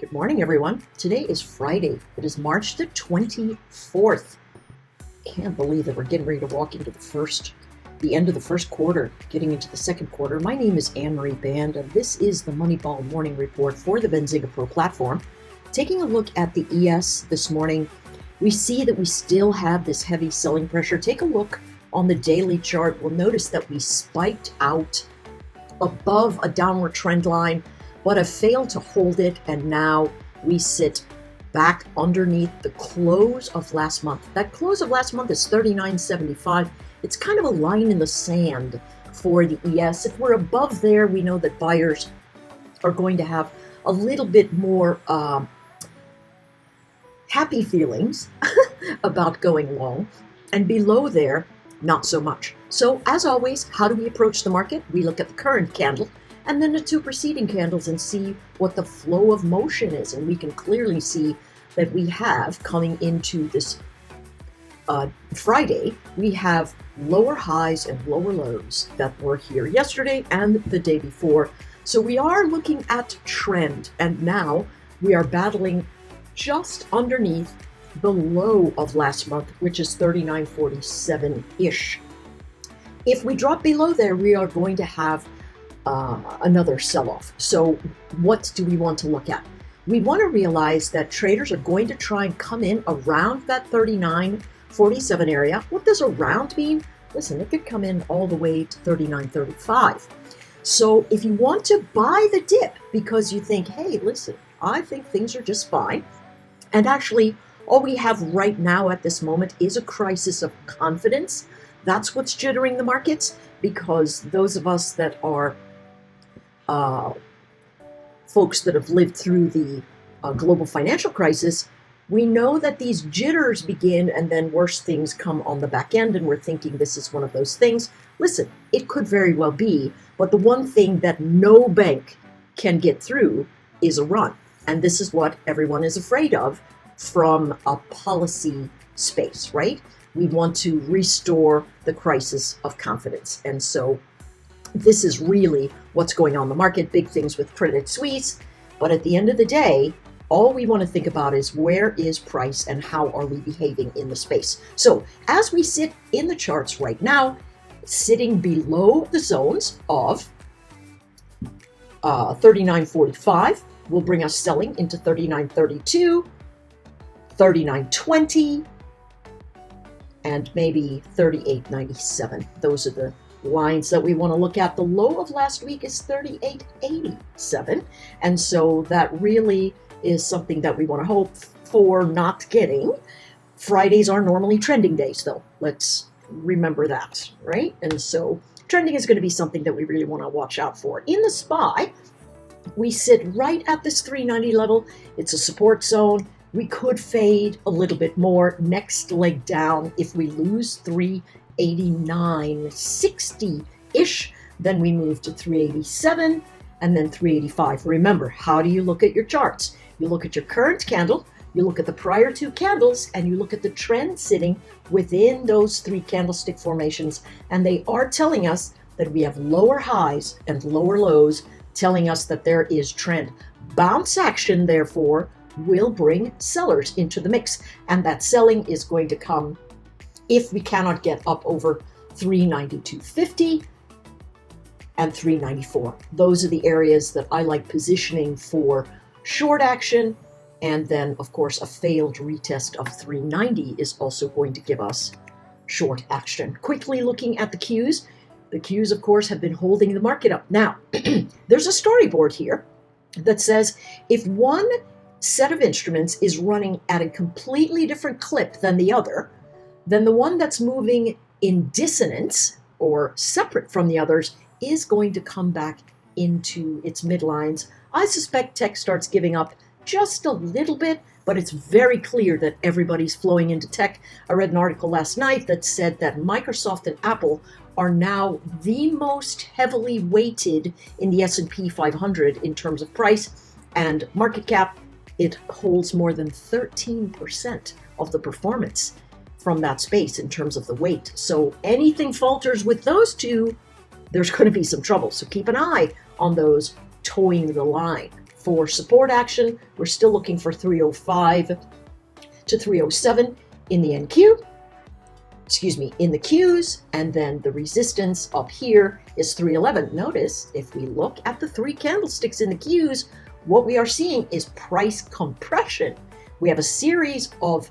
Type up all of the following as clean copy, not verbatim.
Good morning, everyone. Today is Friday. It is March the 24th. Can't believe that we're getting ready to walk into the end of the first quarter, getting into the second quarter. My name is Anne-Marie Band, and this is the Moneyball Morning Report for the Benzinga Pro platform. Taking a look at the ES this morning, we see that we still have this heavy selling pressure. Take a look on the daily chart. We'll notice that we spiked out above a downward trend line, but have failed to hold it, and now we sit back underneath the close of last month. That close of last month is 39.75. It's kind of a line in the sand for the ES. If we're above there, we know that buyers are going to have a little bit more happy feelings about going long, and below there, not so much. So as always, how do we approach the market? We look at the current candle and then the two preceding candles and see what the flow of motion is. And we can clearly see that we have, coming into this Friday, we have lower highs and lower lows that were here yesterday and the day before. So we are looking at trend, and now we are battling just underneath the low of last month, which is 39.47-ish. If we drop below there, we are going to have another sell-off. So what do we want to look at? We want to realize that traders are going to try and come in around that 39.47 area. What does around mean? Listen, it could come in all the way to 39.35. So if you want to buy the dip because you think, hey, listen, I think things are just fine, and actually all we have right now at this moment is a crisis of confidence. That's what's jittering the markets, because those of us that are folks that have lived through the global financial crisis, we know that these jitters begin and then worse things come on the back end, and we're thinking this is one of those things. Listen, it could very well be, but the one thing that no bank can get through is a run. And this is what everyone is afraid of from a policy space, right? We want to restore the crisis of confidence. And so this is really what's going on in the market, big things with Credit Suisse. But at the end of the day, all we want to think about is where is price and how are we behaving in the space. So as we sit in the charts right now, sitting below the zones of 39.45 will bring us selling into 39.32, 39.20, and maybe 38.97. Those are the lines that we want to look at. The low of last week is 38.87. And so that really is something that we want to hope for not getting. Fridays are normally trending days, though. Let's remember that, right? And so trending is going to be something that we really want to watch out for. In the SPY, we sit right at this 390 level. It's a support zone. We could fade a little bit more. Next leg down, if we lose 389.60-ish, then we move to 387 and then 385. Remember, how do you look at your charts? You look at your current candle, you look at the prior two candles, and you look at the trend sitting within those three candlestick formations. And they are telling us that we have lower highs and lower lows, telling us that there is trend. Bounce action, therefore, will bring sellers into the mix, and that selling is going to come if we cannot get up over 392.50 and 394. Those are the areas that I like positioning for short action, and then of course a failed retest of 390 is also going to give us short action. Quickly looking at the Qs. The Qs, of course, have been holding the market up. Now, there's a storyboard here that says if one set of instruments is running at a completely different clip than the other, then the one that's moving in dissonance or separate from the others is going to come back into its midlines. I suspect tech starts giving up just a little bit, but it's very clear that everybody's flowing into tech. I read an article last night that said that Microsoft and Apple are now the most heavily weighted in the S&P 500 in terms of price and market cap. It holds more than 13% of the performance from that space in terms of the weight. So anything falters with those two, there's going to be some trouble. So keep an eye on those towing the line For support action, we're still looking for 305 to 307 in the NQ. In the Qs, and then the resistance up here is 311. Notice, if we look at the 3 candlesticks in the Qs, what we are seeing is price compression. We have a series of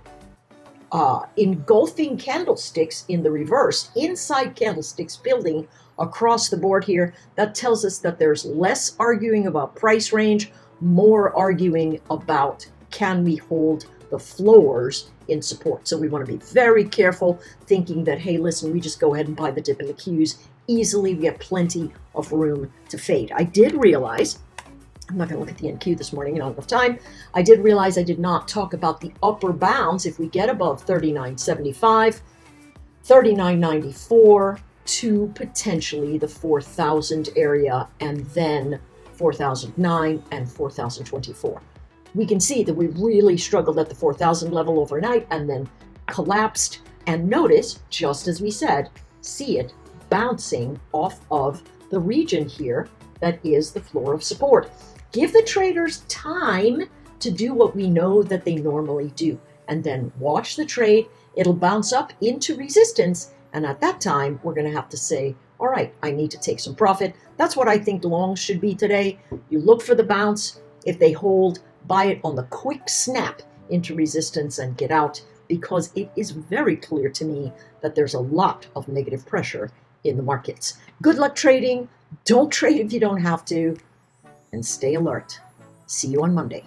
engulfing candlesticks in the reverse, inside candlesticks building across the board here. That tells us that there's less arguing about price range, more arguing about can we hold the floors in support. So we want to be very careful thinking that, hey, listen, we just go ahead and buy the dip in the Qs easily. We have plenty of room to fade. I did realize, I'm not going to look at the NQ this morning, not enough time. I did realize I did not talk about the upper bounds. If we get above 39.75, 39.94 to potentially the 4,000 area, and then 4,009 and 4,024. We can see that we really struggled at the 4,000 level overnight and then collapsed. And notice, just as we said, see it bouncing off of the region here that is the floor of support. Give the traders time to do what we know that they normally do, and then watch the trade. It'll bounce up into resistance, and at that time, we're going to have to say, all right, I need to take some profit. That's what I think longs should be today. You look for the bounce. If they hold, buy it on the quick snap into resistance and get out, because it is very clear to me that there's a lot of negative pressure in the markets. Good luck trading. Don't trade if you don't have to, and stay alert. See you on Monday.